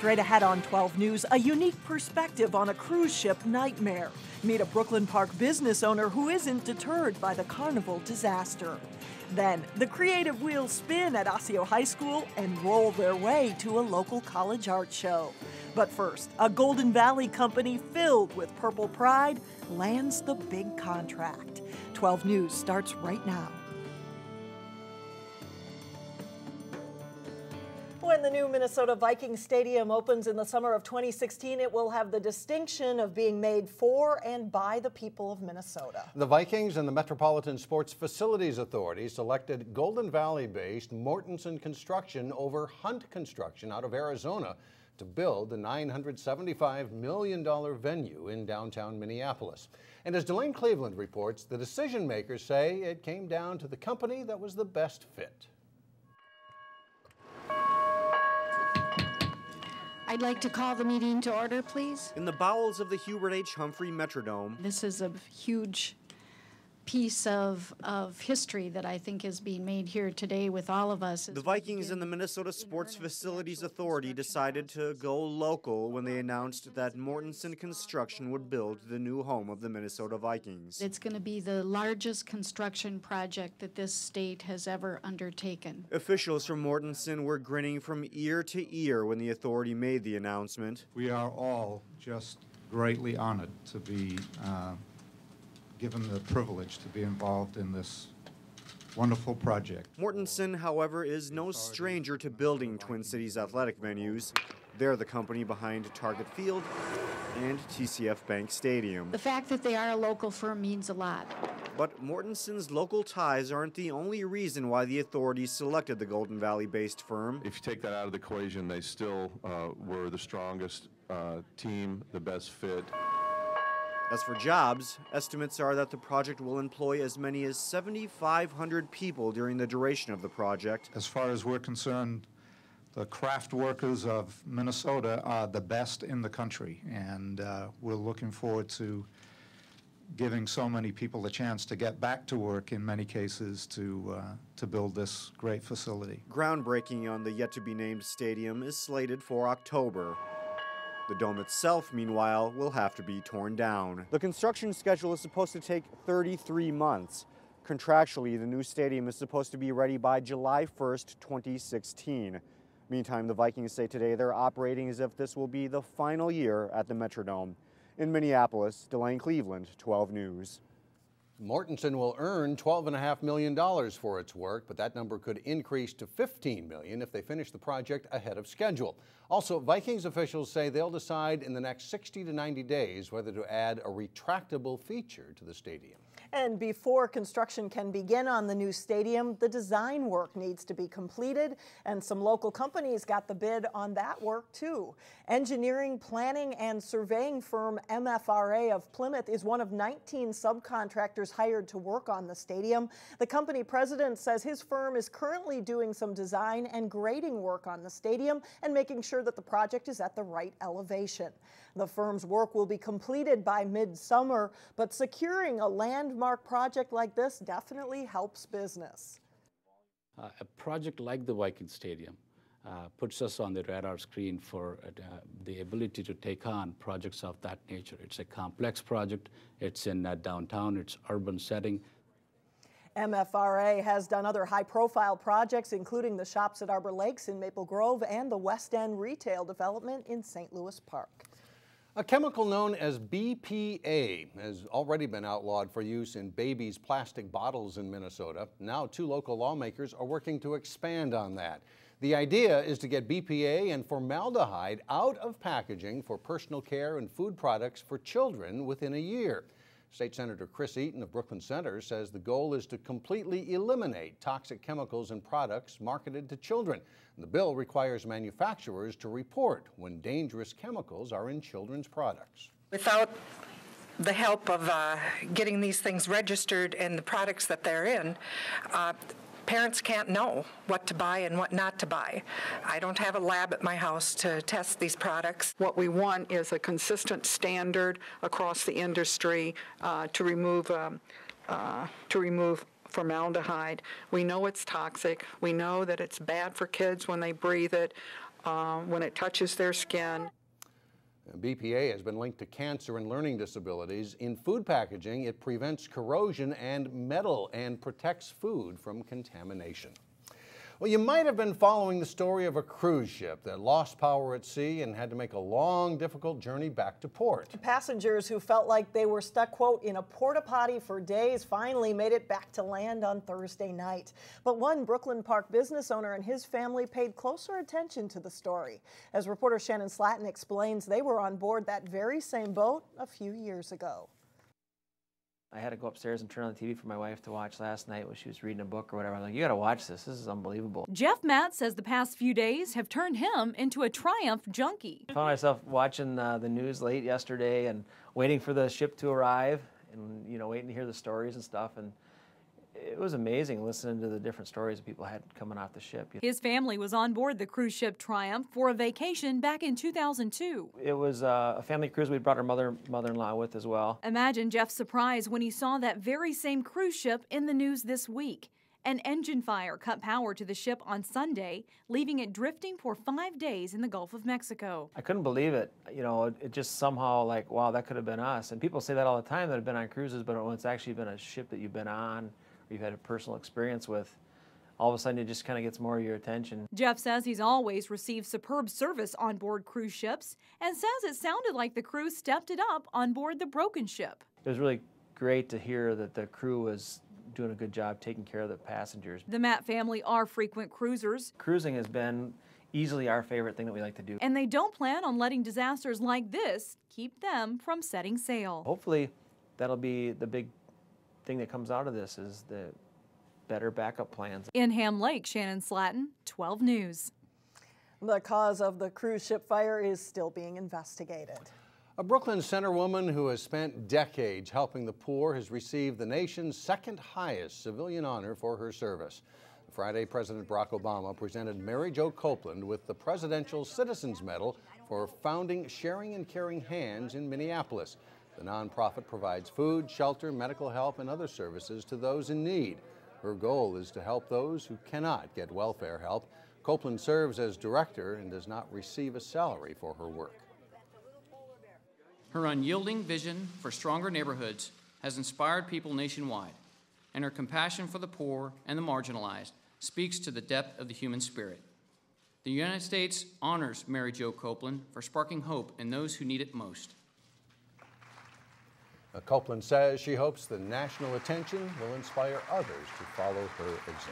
Straight ahead on 12 News, a unique perspective on a cruise ship nightmare. Meet a Brooklyn Park business owner who isn't deterred by the carnival disaster. Then, the creative wheels spin at Osseo High School and roll their way to a local college art show. But first, a Golden Valley company filled with purple pride lands the big contract. 12 News starts right now. When the new Minnesota Vikings Stadium opens in the summer of 2016, it will have the distinction of being made for and by the people of Minnesota. The Vikings and the Metropolitan Sports Facilities Authority selected Golden Valley-based Mortenson Construction over Hunt Construction out of Arizona to build the $975 million venue in downtown Minneapolis. And as Delane Cleveland reports, the decision makers say it came down to the company that was the best fit. I'd like to call the meeting to order, please. In the bowels of the Hubert H. Humphrey Metrodome. This is a huge piece of history that I think is being made here today with all of us. The Vikings and the Minnesota Sports Facilities Authority decided to go local when they announced that Mortenson Construction would build the new home of the Minnesota Vikings. It's going to be the largest construction project that this state has ever undertaken. Officials from Mortenson were grinning from ear to ear when the authority made the announcement. We are all just greatly honored to be given the privilege to be involved in this wonderful project. Mortenson, however, is no stranger to building Twin Cities athletic venues. They're the company behind Target Field and TCF Bank Stadium. The fact that they are a local firm means a lot. But Mortenson's local ties aren't the only reason why the authorities selected the Golden Valley-based firm. If you take that out of the equation, they still were the strongest team, the best fit. As for jobs, estimates are that the project will employ as many as 7,500 people during the duration of the project. As far as we're concerned, the craft workers of Minnesota are the best in the country, and we're looking forward to giving so many people a chance to get back to work in many cases to build this great facility. Groundbreaking on the yet-to-be-named stadium is slated for October. The dome itself, meanwhile, will have to be torn down. The construction schedule is supposed to take 33 months. Contractually, the new stadium is supposed to be ready by July 1st, 2016. Meantime, the Vikings say today they're operating as if this will be the final year at the Metrodome. In Minneapolis, Delane Cleveland, 12 News. Mortenson will earn $12.5 million for its work, but that number could increase to $15 million if they finish the project ahead of schedule. Also, Vikings officials say they'll decide in the next 60 to 90 days whether to add a retractable feature to the stadium. And before construction can begin on the new stadium, the design work needs to be completed, and some local companies got the bid on that work too. Engineering, planning, and surveying firm MFRA of Plymouth is one of 19 subcontractors hired to work on the stadium. The company president says his firm is currently doing some design and grading work on the stadium and making sure that the project is at the right elevation. The firm's work will be completed by midsummer, but securing a landmark project like this definitely helps business. A project like the Viking Stadium puts us on the radar screen for the ability to take on projects of that nature. It's a complex project. It's in downtown. It's urban setting. MFRA has done other high-profile projects, including the shops at Arbor Lakes in Maple Grove and the West End retail development in St. Louis Park. A chemical known as BPA has already been outlawed for use in babies' plastic bottles in Minnesota. Now 2 local lawmakers are working to expand on that. The idea is to get BPA and formaldehyde out of packaging for personal care and food products for children within a year. State Senator Chris Eaton of Brooklyn Center says the goal is to completely eliminate toxic chemicals in products marketed to children. The bill requires manufacturers to report when dangerous chemicals are in children's products. Without the help of getting these things registered and the products that they're in, parents can't know what to buy and what not to buy. I don't have a lab at my house to test these products. What we want is a consistent standard across the industry to remove formaldehyde. We know it's toxic. We know that it's bad for kids when they breathe it. when it touches their skin. BPA has been linked to cancer and learning disabilities. In food packaging, it prevents corrosion and metal and protects food from contamination. Well, you might have been following the story of a cruise ship that lost power at sea and had to make a long, difficult journey back to port. Passengers who felt like they were stuck, quote, in a porta potty for days finally made it back to land on Thursday night. But one Brooklyn Park business owner and his family paid closer attention to the story. As reporter Shannon Slatton explains, they were on board that very same boat a few years ago. I had to go upstairs and turn on the TV for my wife to watch last night when she was reading a book or whatever. I'm like, you gotta watch this. This is unbelievable. Jeff Matt says the past few days have turned him into a Triumph junkie. I found myself watching the news late yesterday and waiting for the ship to arrive and, you know, waiting to hear the stories and stuff. And it was amazing listening to the different stories that people had coming off the ship. His family was on board the cruise ship Triumph for a vacation back in 2002. It was a family cruise. We brought our mother-in-law with as well. Imagine Jeff's surprise when he saw that very same cruise ship in the news this week. An engine fire cut power to the ship on Sunday, leaving it drifting for 5 days in the Gulf of Mexico. I couldn't believe it. You know, it just somehow like, wow, that could have been us. And people say that all the time that have been on cruises, but when it's actually been a ship that you've been on, you've had a personal experience with, all of a sudden it just kind of gets more of your attention. Jeff says he's always received superb service on board cruise ships and says it sounded like the crew stepped it up on board the broken ship. It was really great to hear that the crew was doing a good job taking care of the passengers. The Matt family are frequent cruisers. Cruising has been easily our favorite thing that we like to do. And they don't plan on letting disasters like this keep them from setting sail. Hopefully that'll be the big thing that comes out of this, is the better backup plans. In Ham Lake, Shannon Slatton, 12 News. The cause of the cruise ship fire is still being investigated. A Brooklyn Center woman who has spent decades helping the poor has received the nation's second highest civilian honor for her service. Friday, President Barack Obama presented Mary Jo Copeland with the Presidential Citizens Medal for founding Sharing and Caring Hands in Minneapolis. The nonprofit provides food, shelter, medical help, and other services to those in need. Her goal is to help those who cannot get welfare help. Copeland serves as director and does not receive a salary for her work. Her unyielding vision for stronger neighborhoods has inspired people nationwide, and her compassion for the poor and the marginalized speaks to the depth of the human spirit. The United States honors Mary Jo Copeland for sparking hope in those who need it most. Copeland says she hopes the national attention will inspire others to follow her example.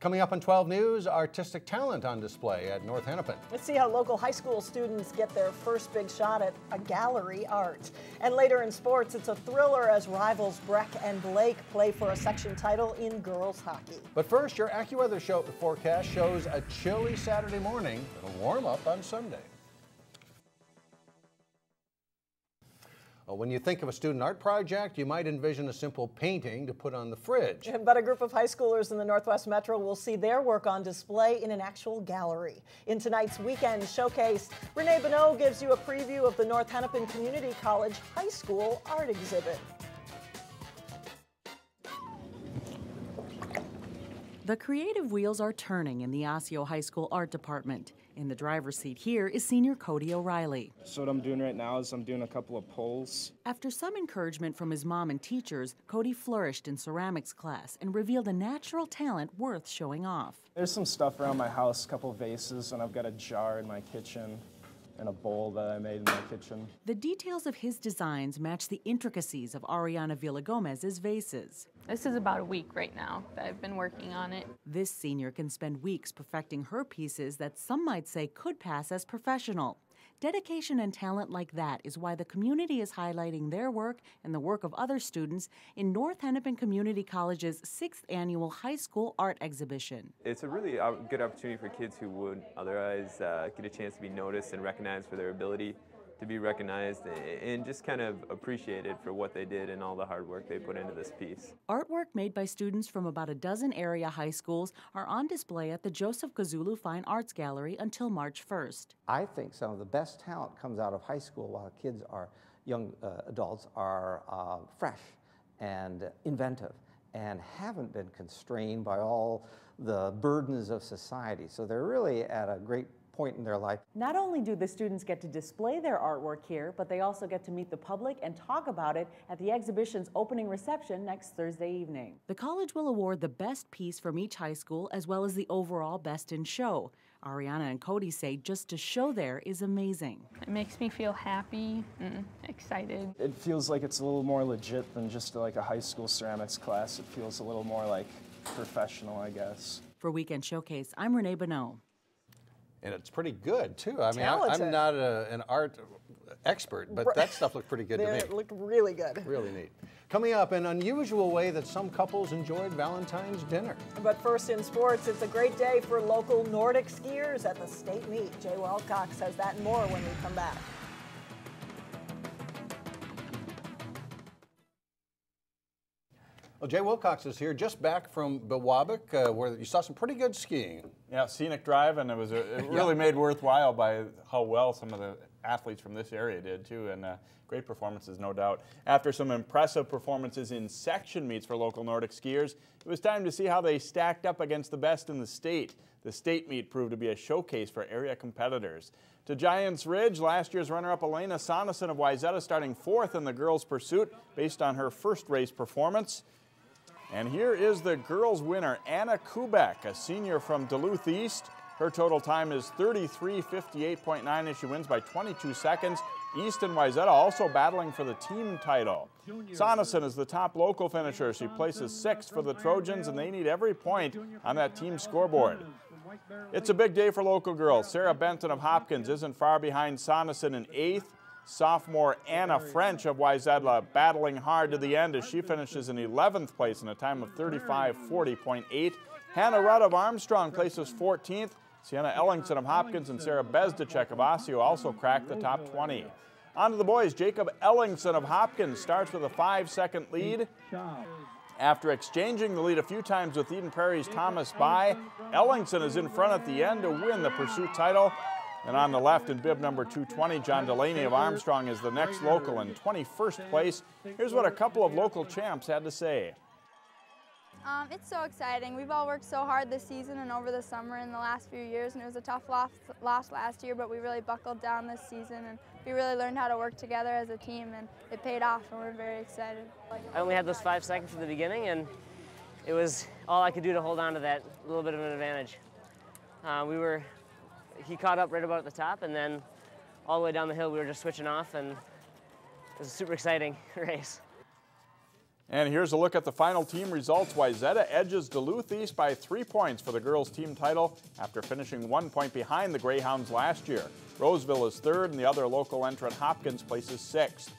Coming up on 12 News, artistic talent on display at North Hennepin. Let's see how local high school students get their first big shot at a gallery art. And later in sports, it's a thriller as rivals Breck and Blake play for a section title in girls hockey. But first, your AccuWeather forecast shows a chilly Saturday morning and a warm up on Sunday. When you think of a student art project, you might envision a simple painting to put on the fridge. But a group of high schoolers in the Northwest Metro will see their work on display in an actual gallery. In tonight's Weekend Showcase, Renee Bonneau gives you a preview of the North Hennepin Community College High School Art Exhibit. The creative wheels are turning in the Osseo High School Art Department. In the driver's seat here is senior Cody O'Reilly. So what I'm doing right now is I'm doing a couple of polls. After some encouragement from his mom and teachers, Cody flourished in ceramics class and revealed a natural talent worth showing off. There's some stuff around my house, a couple of vases, and I've got a jar in my kitchen and a bowl that I made in my kitchen. The details of his designs match the intricacies of Ariana Villagomez's vases. This is about a week right now that I've been working on it. This senior can spend weeks perfecting her pieces that some might say could pass as professional. Dedication and talent like that is why the community is highlighting their work and the work of other students in North Hennepin Community College's 6th annual high school art exhibition. It's a really good opportunity for kids who would otherwise get a chance to be noticed and recognized for their ability to be recognized and just kind of appreciated for what they did and all the hard work they put into this piece. Artwork made by students from about a dozen area high schools are on display at the Joseph Kazulu Fine Arts Gallery until March 1st. I think some of the best talent comes out of high school while kids are, young adults are fresh and inventive. and haven't been constrained by all the burdens of society. So they're really at a great point in their life. Not only do the students get to display their artwork here, but they also get to meet the public and talk about it at the exhibition's opening reception next Thursday evening. The college will award the best piece from each high school as well as the overall best in show. Ariana and Cody say just to show there is amazing. It makes me feel happy and excited. It feels like it's a little more legit than just like a high school ceramics class. It feels a little more like professional, I guess. For Weekend Showcase, I'm Renee Bonneau. And it's pretty good, too. I mean, Talented. I'm not an art expert, but that stuff looked pretty good to me. It looked really good. Really neat. Coming up, an unusual way that some couples enjoyed Valentine's dinner. But first in sports, it's a great day for local Nordic skiers at the state meet. Jay Wilcox has that and more when we come back. Well, Jay Wilcox is here, just back from Biwabik, where you saw some pretty good skiing. Yeah, scenic drive, and it really made worthwhile by how well some of the athletes from this area did, too, and great performances, no doubt. After some impressive performances in section meets for local Nordic skiers, it was time to see how they stacked up against the best in the state. The state meet proved to be a showcase for area competitors. To Giants Ridge, last year's runner-up Elena Sonesson of Wayzata starting 4th in the girls' pursuit based on her first race performance. And here is the girls' winner, Anna Kubek, a senior from Duluth East. Her total time is 33:58.9 as she wins by 22 seconds. East and Wayzata also battling for the team title. Sonesson is the top local finisher. She places 6th for the Trojans, and they need every point on that team scoreboard. It's a big day for local girls. Sarah Benton of Hopkins isn't far behind Sonesson in 8th. Sophomore Anna French of Wayzata battling hard to the end as she finishes in 11th place in a time of 35:40.8. Hannah Rudd of Armstrong places 14th. Sienna Ellingson of Hopkins and Sarah Bezdacek of Osseo also cracked the top 20. On to the boys. Jacob Ellingson of Hopkins starts with a 5-second lead. After exchanging the lead a few times with Eden Prairie's Thomas By, Ellingson is in front at the end to win the pursuit title. And on the left in bib number 220, John Delaney of Armstrong is the next local in 21st place. Here's what a couple of local champs had to say. It's so exciting. We've all worked so hard this season and over the summer in the last few years, and it was a tough loss last year, but we really buckled down this season, and we really learned how to work together as a team, and it paid off, and we're very excited. I only had those 5 seconds at the beginning, and it was all I could do to hold on to that little bit of an advantage. He caught up right about at the top, and then all the way down the hill we were just switching off, and it was a super exciting race. And here's a look at the final team results. Wayzata edges Duluth East by 3 points for the girls' team title after finishing 1 point behind the Greyhounds last year. Roseville is 3rd, and the other local entrant, Hopkins, places 6th.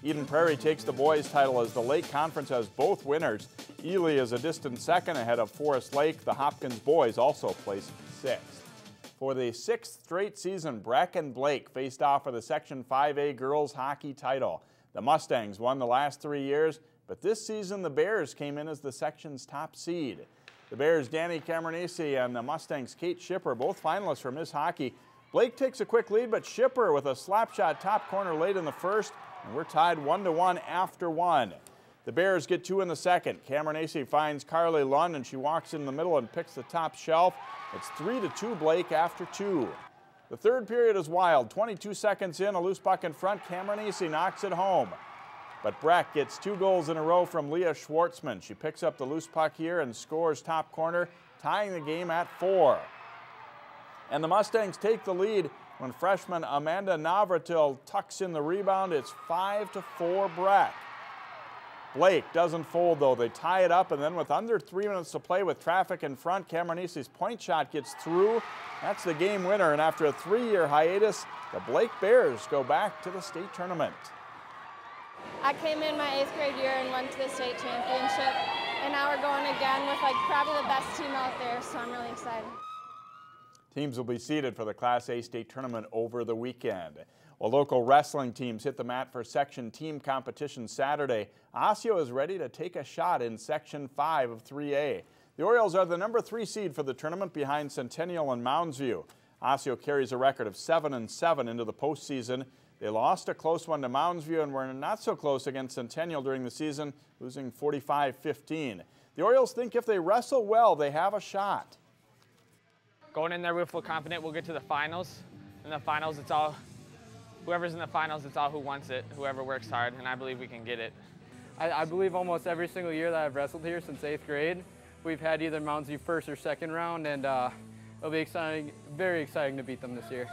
Eden Prairie takes the boys' title as the Lake Conference has both winners. Ely is a distant 2nd ahead of Forest Lake. The Hopkins boys also placed 6th. For the 6th straight season, Breck and Blake faced off for the Section 5A girls hockey title. The Mustangs won the last 3 years, but this season the Bears came in as the section's top seed. The Bears' Danny Cameronese and the Mustangs' Kate Schipper, both finalists for Miss Hockey. Blake takes a quick lead, but Schipper with a slap shot top corner late in the first, and we're tied 1-1 after 1. The Bears get 2 in the second. Cameronese finds Carly Lund, and she walks in the middle and picks the top shelf. It's 3-2 Blake after 2. The third period is wild. 22 seconds in, a loose puck in front. Cameronese knocks it home. But Breck gets 2 goals in a row from Leah Schwartzman. She picks up the loose puck here and scores top corner, tying the game at 4. And the Mustangs take the lead when freshman Amanda Navratil tucks in the rebound. It's 5-4 Breck. Blake doesn't fold, though. They tie it up, and then with under 3 minutes to play with traffic in front, Cameronese's point shot gets through. That's the game winner, and after a 3-year hiatus, the Blake Bears go back to the state tournament. I came in my 8th grade year and went to the state championship, and now we're going again with probably the best team out there, so I'm really excited. Teams will be seeded for the Class A state tournament over the weekend. While local wrestling teams hit the mat for section team competition Saturday, Osseo is ready to take a shot in Section 5 of 3A. The Orioles are the number 3 seed for the tournament behind Centennial and Mounds View. Osseo carries a record of 7-7 into the postseason. They lost a close one to Mounds View and were not so close against Centennial during the season, losing 45-15. The Orioles think if they wrestle well, they have a shot. Going in there, we feel confident we'll get to the finals. In the finals, it's all, whoever's in the finals, it's all who wants it, whoever works hard, and I believe we can get it. I believe almost every single year that I've wrestled here since 8th grade, we've had either Mounds U first or second round, and it'll be exciting, very exciting to beat them this year.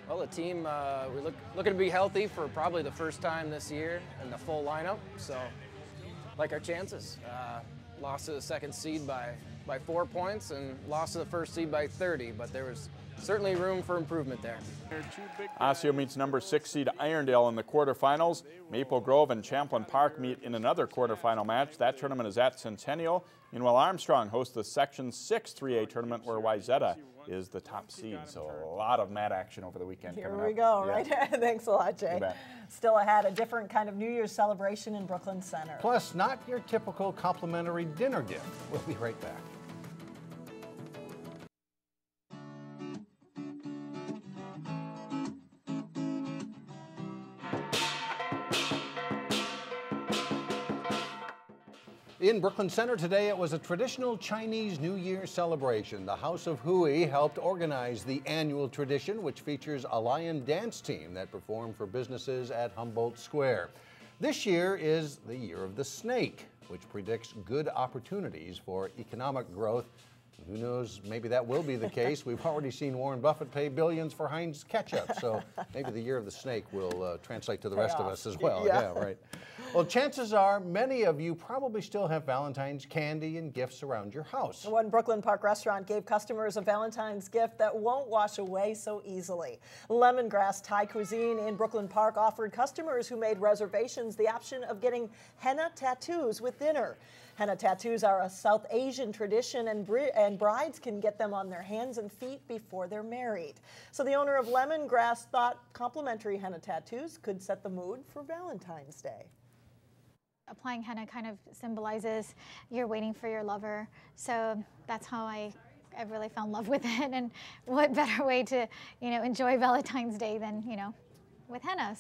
Well, the team, we're looking to be healthy for probably the first time this year in the full lineup, so like our chances. Lost to the second seed by 4 points and lost to the first seed by 30, but there was certainly room for improvement there. Osseo meets number 6 seed Irondale in the quarterfinals. Maple Grove and Champlain Park meet in another quarterfinal match. That tournament is at Centennial. Meanwhile, Armstrong hosts the Section 6 3A tournament where Wayzata is the top seed. So a lot of mat action over the weekend Here coming we up. go, Yeah. right? Thanks a lot, Jay. You bet. Still ahead, a different kind of New Year's celebration in Brooklyn Center. Plus, not your typical complimentary dinner gift. We'll be right back. In Brooklyn Center today, it was a traditional Chinese New Year celebration. The House of Hui helped organize the annual tradition, which features a lion dance team that performed for businesses at Humboldt Square. This year is the year of the snake, which predicts good opportunities for economic growth. Who knows, maybe that will be the case. We've already seen Warren Buffett pay billions for Heinz ketchup, so maybe the year of the snake will translate to the rest of us as well. Yeah, right. Well, chances are many of you probably still have Valentine's candy and gifts around your house. One Brooklyn Park restaurant gave customers a Valentine's gift that won't wash away so easily. Lemongrass Thai Cuisine in Brooklyn Park offered customers who made reservations the option of getting henna tattoos with dinner. Henna tattoos are a South Asian tradition, and brides can get them on their hands and feet before they're married. So the owner of Lemongrass thought complimentary henna tattoos could set the mood for Valentine's Day. Applying henna kind of symbolizes you're waiting for your lover, so that's how I really fell in love with it. And what better way to, enjoy Valentine's Day than, with henna.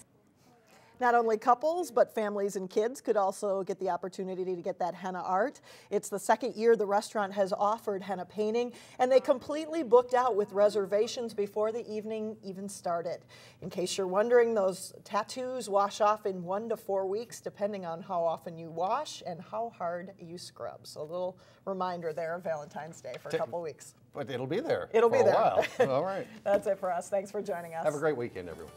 Not only couples, but families and kids could also get the opportunity to get that henna art. It's the second year the restaurant has offered henna painting, and they completely booked out with reservations before the evening even started. In case you're wondering, those tattoos wash off in 1 to 4 weeks, depending on how often you wash and how hard you scrub. So a little reminder there of Valentine's Day for a couple weeks. But it'll be there. It'll for be a there. while. All right. That's it for us. Thanks for joining us. Have a great weekend, everyone.